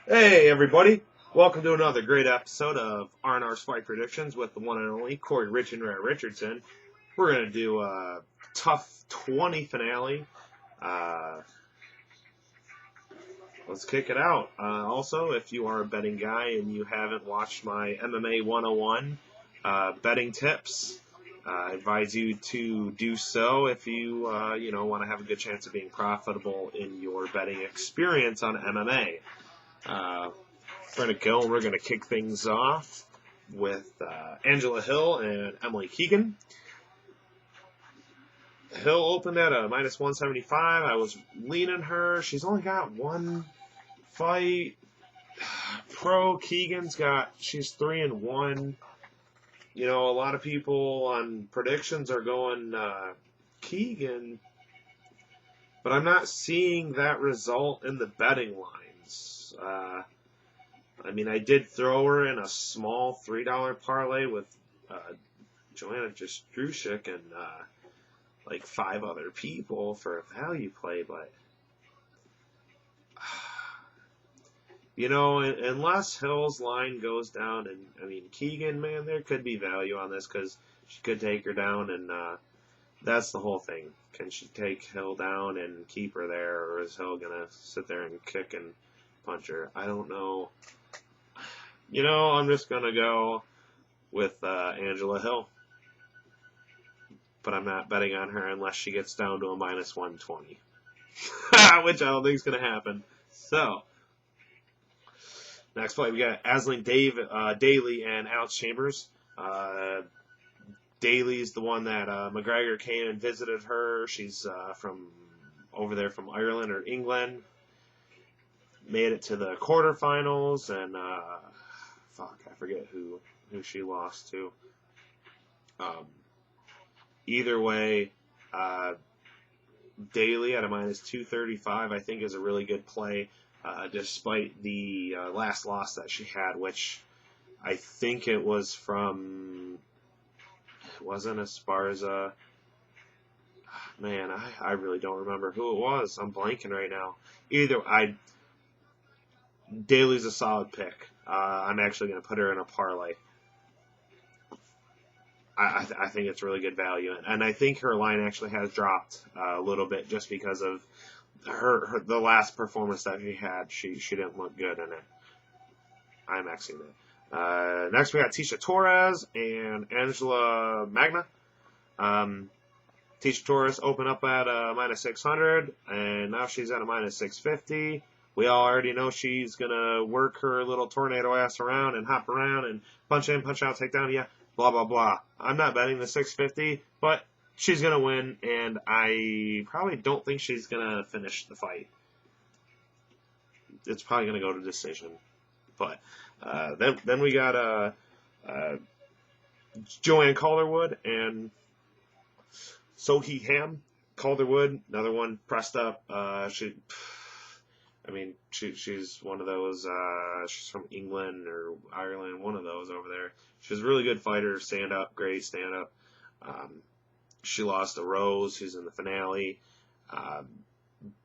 Hey everybody, welcome to another great episode of R&R's Fight Predictions with the one and only Corey Rich and Ray Richardson. We're going to do a TUF 20 finale. Uh, let's kick it out. Also, if you are a betting guy and you haven't watched my MMA 101 betting tips, I advise you to do so if you want to have a good chance of being profitable in your betting experience on MMA. We're going to go and we're going to kick things off with Angela Hill and Emily Keegan. Hill opened at a minus 175. I was leaning her. She's only got one fight. Pro Keegan's she's 3-1. You know, a lot of people on predictions are going Keegan, but I'm not seeing that result in the betting lines. I mean, I did throw her in a small $3 parlay with Joanna Krushank and like 5 other people for a value play, but you know, unless Hill's line goes down, and I mean Keegan, man, there could be value on this because she could take her down, and that's the whole thing. Can she take Hill down and keep her there, or is Hill gonna sit there and kick and punch her? I don't know. You know, I'm just going to go with Angela Hill. But I'm not betting on her unless she gets down to a minus 120. Which I don't think is going to happen. So, next fight, we got Daly and Alex Chambers. Daly's the one that McGregor came and visited her. She's from over there from Ireland or England. Made it to the quarterfinals, and I forget who she lost to. Either way, Daly at a minus 235, I think, is a really good play, despite the last loss that she had, which I think it was from. It wasn't Esparza. Man, I really don't remember who it was. I'm blanking right now. Daly's a solid pick. I'm actually going to put her in a parlay. I think it's really good value, and I think her line actually has dropped a little bit just because of the last performance that she had. She didn't look good in it. I'm Xing that. Next we got Tecia Torres and Angela Magna. Tecia Torres opened up at a minus 600, and now she's at a minus 650. We all already know she's going to work her little tornado ass around and hop around and punch in, punch out, take down, yeah, blah, blah, blah. I'm not betting the 650, but she's going to win, and I probably don't think she's going to finish the fight. It's probably going to go to decision. But then we got Joanne Calderwood and Sohee Ham. Calderwood, another one pressed up. She's one of those. She's from England or Ireland, one of those over there. She's a really good fighter, stand up, great stand up. She lost to Rose, who's in the finale.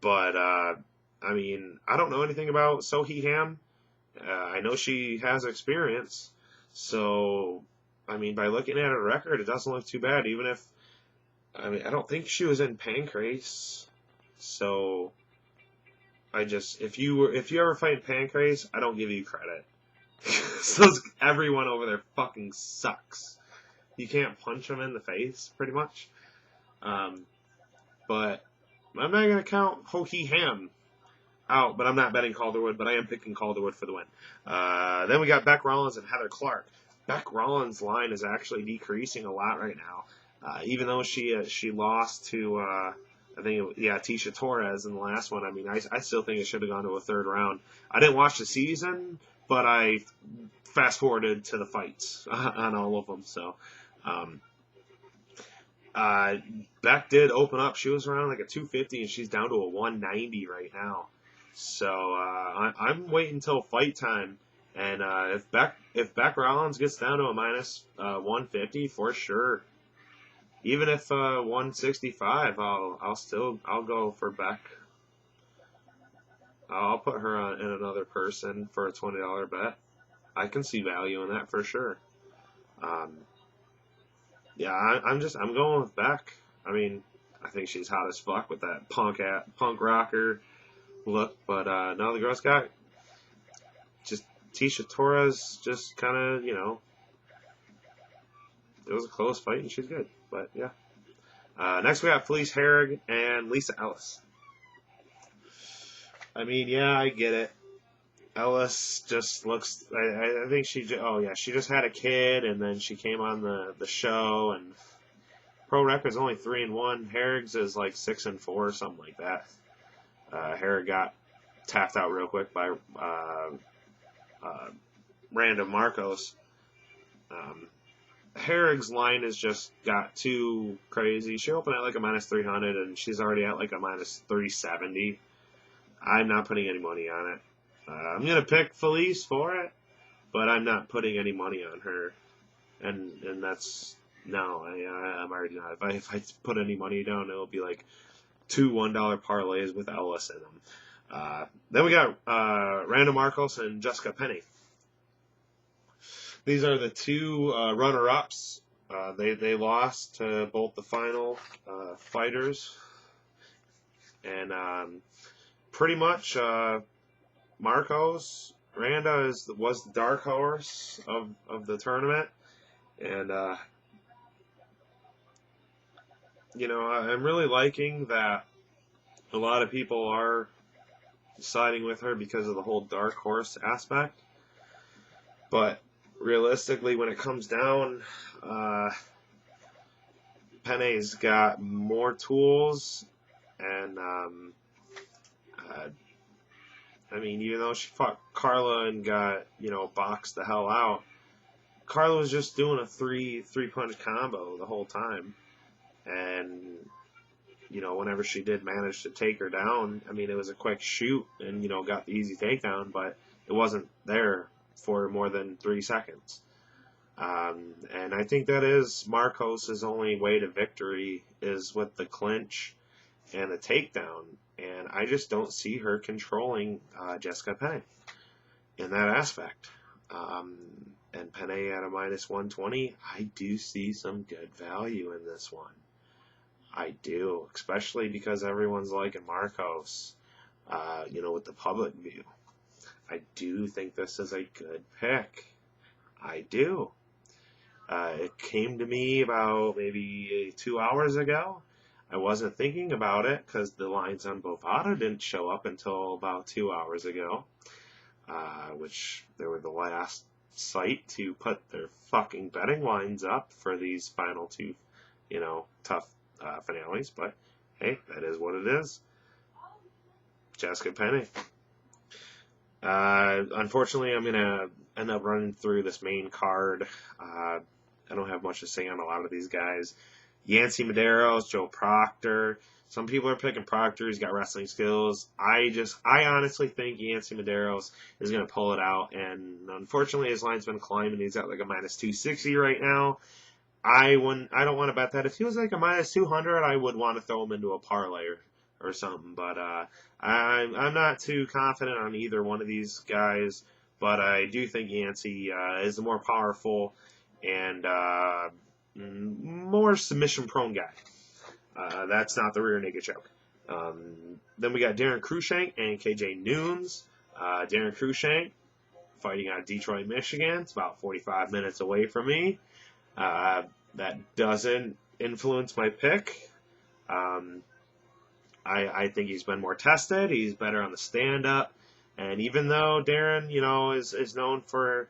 But I don't know anything about Sohee Ham. I know she has experience, so by looking at her record, it doesn't look too bad. Even if I don't think she was in Pancrase, so. If you ever fight Pancrase, I don't give you credit. Everyone over there fucking sucks. You can't punch them in the face, pretty much. But I'm not going to count Sohee Ham out, but I'm not betting Calderwood, but I am picking Calderwood for the win. Then we got Beck Rawlins and Heather Clark. Beck Rawlins' line is actually decreasing a lot right now. Even though she lost to... Tecia Torres in the last one. I still think it should have gone to a third round. I didn't watch the season, but I fast-forwarded to the fights on all of them. So, Beck did open up. She was around like a 250, and she's down to a 190 right now. So, I'm waiting until fight time. And if Beck Rollins gets down to a minus 150, for sure. Even if 165, I'll go for Beck. I'll put her on in another person for a $20 bet. I can see value in that for sure. Yeah, I'm going with Beck. I mean, I think she's hot as fuck with that punk rocker look, but no, the girl's got just Tisha Torres. Just kind of, it was a close fight and she's good. But yeah. Next we got Felice Herrig and Lisa Ellis. I mean, yeah, I get it. Ellis just looks. I think she just had a kid and then she came on the show, and pro record's only 3-1. Herrig's is like 6-4 or something like that. Herrig got tapped out real quick by random Marcos. Herrig's line has just got too crazy. She opened at like a -300 and she's already at like a -370. I'm not putting any money on it. I'm going to pick Felice for it, but I'm not putting any money on her. And that's, no, I'm already not. If I put any money down, it'll be like two $1 parlays with Ellis in them. Then we got Randa Marcos and Jessica Penne. These are the two runner-ups. They lost to both the final fighters. And pretty much Marcos, Randa was the dark horse of the tournament. And, I'm really liking that a lot of people are siding with her because of the whole dark horse aspect. But realistically, when it comes down, Penne's got more tools, and I mean, even though she fought Carla and got boxed the hell out, Carla was just doing a three punch combo the whole time, and whenever she did manage to take her down, I mean, it was a quick shoot and got the easy takedown, but it wasn't there for more than 3 seconds. And I think that is Marcos' only way to victory is with the clinch and the takedown. And I just don't see her controlling Jessica Penne in that aspect. And Penne at a -120, I do see some good value in this one. I do, especially because everyone's liking Marcos, with the public view. I do think this is a good pick. I do. It came to me about maybe 2 hours ago. I wasn't thinking about it because the lines on Bovada didn't show up until about 2 hours ago, which they were the last site to put their fucking betting lines up for these final two, TUF finales. But hey, that is what it is. Jessica Penne. Unfortunately, I'm going to end up running through this main card. I don't have much to say on a lot of these guys. Yancy Medeiros, Joe Proctor. Some people are picking Proctor. He's got wrestling skills. I honestly think Yancy Medeiros is going to pull it out. And unfortunately, his line's been climbing. He's at like a -260 right now. I don't want to bet that. If he was like a -200, I would want to throw him into a parlay or something. But I'm not too confident on either one of these guys. But I do think Yancy is the more powerful and more submission-prone guy. That's not the rear naked choke. Then we got Darren Crushank and KJ Nunes. Darren Crushank fighting out of Detroit, Michigan. It's about 45 minutes away from me. That doesn't influence my pick. I think he's been more tested. He's better on the stand-up. And even though Darren, is known for,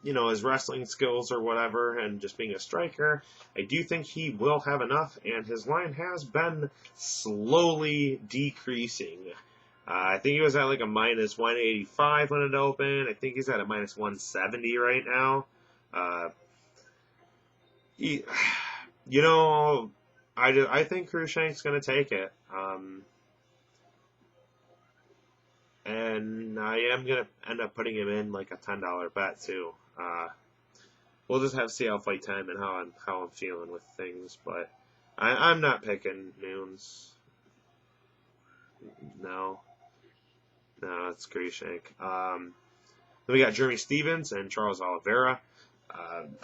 his wrestling skills or whatever and just being a striker, I do think he will have enough, and his line has been slowly decreasing. I think he was at like a -185 when it opened. I think he's at a -170 right now. I think Crushank's going to take it. And I am going to end up putting him in like a $10 bet too. We'll just have to see how fight time and how I'm feeling with things. But I'm not picking Nunes. No, it's Crushank. Then we got Jeremy Stevens and Charles Olivera.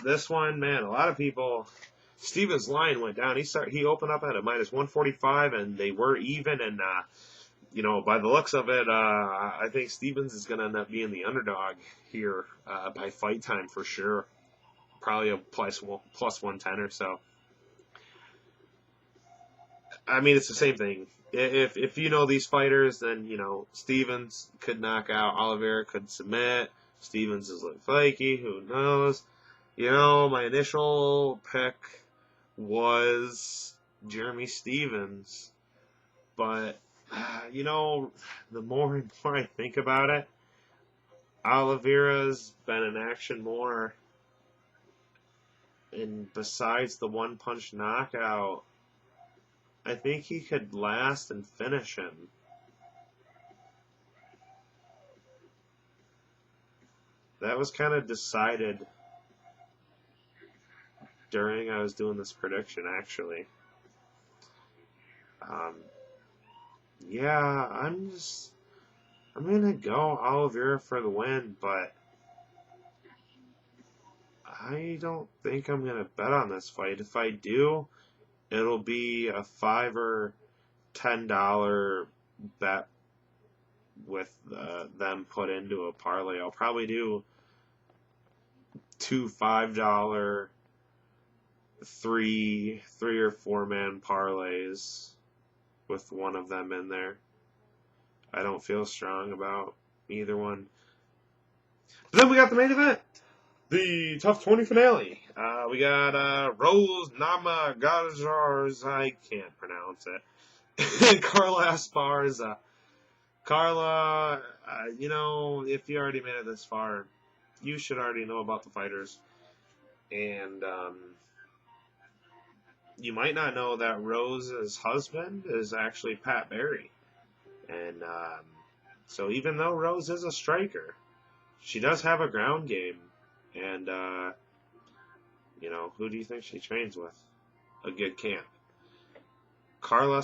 This one, man, a lot of people. Stevens' line went down. He opened up at a minus 145, and they were even. And by the looks of it, I think Stevens is going to end up being the underdog here by fight time for sure. Probably a plus 110 or so. I mean, it's the same thing. If you know these fighters, then Stevens could knock out, Olivera could submit. Stevens is like flaky. Who knows? My initial pick was Jeremy Stevens, but the more and more I think about it, Olivera's been in action more, and besides the one-punch knockout, I think he could last and finish him. That was kind of decided during I was doing this prediction, actually. Yeah, I'm gonna go Olivera for the win, but I don't think I'm gonna bet on this fight. If I do, it'll be a $5 or $10 bet with them put into a parlay. I'll probably do 2 $5, 3 or 4 man parlays with one of them in there. I don't feel strong about either one. But then we got the main event, the TUF 20 finale. We got Rose Namajunas, I can't pronounce it, and Carla Esparza. Carla, if you already made it this far, you should already know about the fighters. And you might not know that Rose's husband is actually Pat Barry. And so even though Rose is a striker, she does have a ground game. And, who do you think she trains with? A good camp. Carla,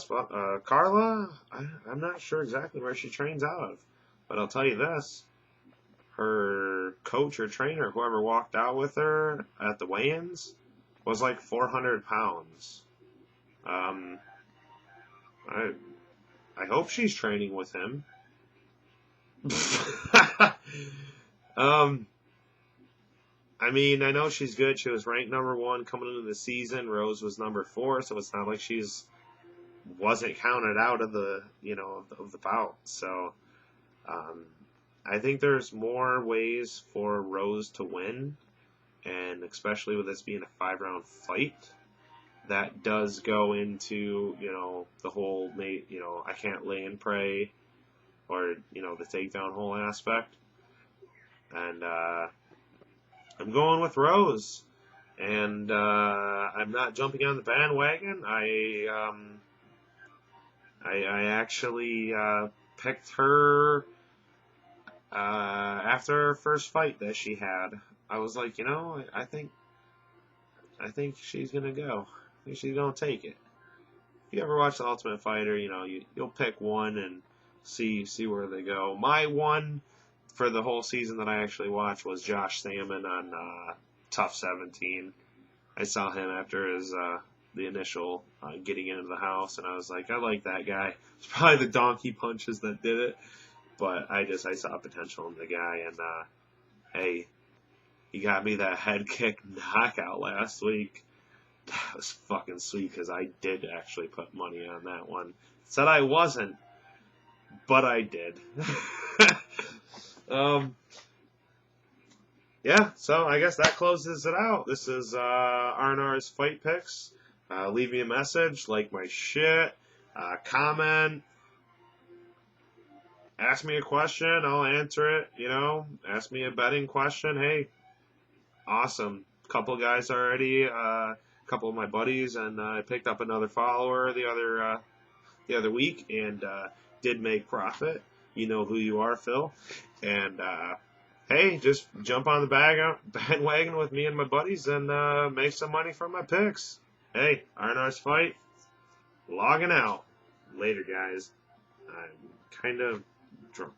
I'm not sure exactly where she trains out of. But I'll tell you this. Her coach or trainer, whoever walked out with her at the weigh-ins, was like 400 pounds. I hope she's training with him. I mean, I know she's good. She was ranked number 1 coming into the season. Rose was number 4, so it's not like she's wasn't counted out of the of the bout. So I think there's more ways for Rose to win, and especially with this being a 5-round fight, that does go into the whole I can't lay and pray, or the takedown whole aspect. And I'm going with Rose, and I'm not jumping on the bandwagon. I actually picked her after her first fight that she had. I was like, I think she's gonna go. I think she's gonna take it. If you ever watch The Ultimate Fighter, you'll pick one and see where they go. My one for the whole season that I actually watched was Josh Salmon on TUF 17. I saw him after his the initial getting into the house, and I was like, I like that guy. It's probably the donkey punches that did it, but I saw potential in the guy, and hey, he got me that head kick knockout last week. That was fucking sweet, because I did actually put money on that one. Said I wasn't, but I did. Yeah, so I guess that closes it out. This is R&R's Fight Picks. Leave me a message, like my shit, comment, ask me a question, I'll answer it, ask me a betting question. Hey, awesome. Couple guys already, a couple of my buddies, and I picked up another follower the other week, and did make profit. You know who you are, Phil. And hey, just jump on the bandwagon with me and my buddies and make some money from my picks. Hey, R&R's Fight, logging out. Later, guys. I'm kind of drunk.